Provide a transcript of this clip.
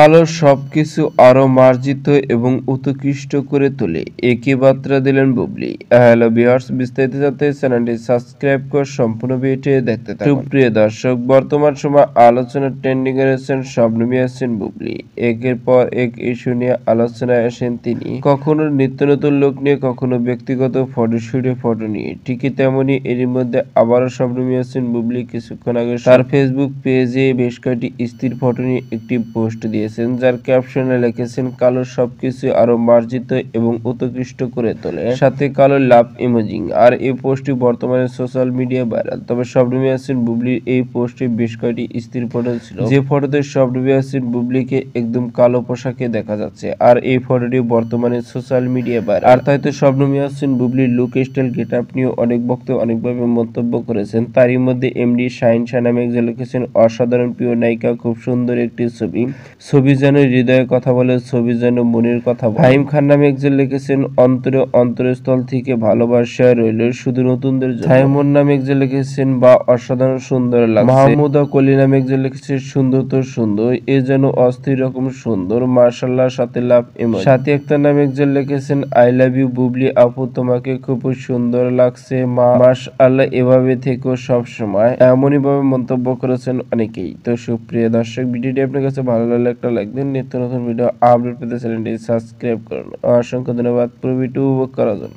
আলো সবকিছু আরো মার্জিত এবং উৎকৃষ্ট করে তোলে, একই বার্তা দিলেন বুবলি। হ্যালো ভিউয়ার্স, বিস্তারিত জানতে চ্যানেলটি সাবস্ক্রাইব করে সম্পূর্ণ ভিডিওটি দেখতে থাকুন। সুপ্রিয় দর্শক, বর্তমান সময় আলোচনার ট্রেন্ডিং এ রয়েছেন শবনম ইয়াসমিন বুবলি। একের পর এক ইস্যু নিয়ে আলোচনায় আসেন তিনি, কখনো নিত্য নতুন লোক নিয়ে, কখনো ব্যক্তিগত ফটোশুটে ফটো নিয়ে। ঠিকই তেমনি এরই মধ্যে আবারও শবনম ইয়াসমিন বুবলি কিছুক্ষণ আগে তার ফেসবুক পেজে বেশ কয়েকটি স্থির ফটো নিয়ে একটি পোস্ট দিয়েছেন, যার ক্যাপশনে লিখেছেন কালো সবকিছু আরো মার্জিত এবং উৎকৃষ্ট করে তোলে, সাথে কালো লাভ ইমোজি। আর এই পোস্টটি বর্তমানে সোশ্যাল মিডিয়া ভাইরাল। তবে শবনম ইয়াসমিন বুবলির এই পোস্টে বেশ কয়েকটি স্থির ফটো ছিল, যে ফটোতে শবনম ইয়াসমিন বুবলিকে একদম কালো পোশাকে দেখা যাচ্ছে। আর এই ফটোটি বর্তমানে সোশ্যাল মিডিয়া ভাইরাল। আর তাই তো শবনম ইয়াসমিন বুবলির লুক স্টাইল গেটআপ নিয়ে অনেক ভক্ত অনেকভাবে মন্তব্য করেছেন। তারই মধ্যে এমডি শাহিন শাহ নামে একজন লিখেছেন, অসাধারণ প্রিয় নায়িকা, খুব সুন্দর একটি ছবি যেন হৃদয়ের কথা বলে, ছবি যেন মনের কথা বলে। ফাহিম খান নামে একজন লিখেছেন, অন্তরস্থল থেকে ভালোবাসা রইল শুধু নতুনদের জন্য। সাইমন নামে একজন লিখেছেন, বা অসাধারণ সুন্দর লাগছে। মাহমুদা কলি নামে একজন লিখেছেন, সুন্দর তো সুন্দর, এ যেন অস্থির রকম সুন্দর, মার্শাল্লাহ, সাথে লাভ ইমোজি। সাথী আক্তার নামে একজন লিখেছেন, আই লাভ ইউ বুবলি আপু, তোমাকে খুব সুন্দর লাগছে, মাশআল্লাহ, এভাবে থেকো সব সময়। এমনই ভাবে মন্তব্য করেছেন অনেকেই। তো সুপ্রিয় দর্শক, ভিডিওটি আপনার কাছে ভালো লাগলে একটা লাইক দিন। নিত্য নতুন ভিডিও আপডেট পেতে চ্যানেলটি সাবস্ক্রাইব করুন। অসংখ্য ধন্যবাদ পুরো ভিডিও উপভোগ করার জন্য।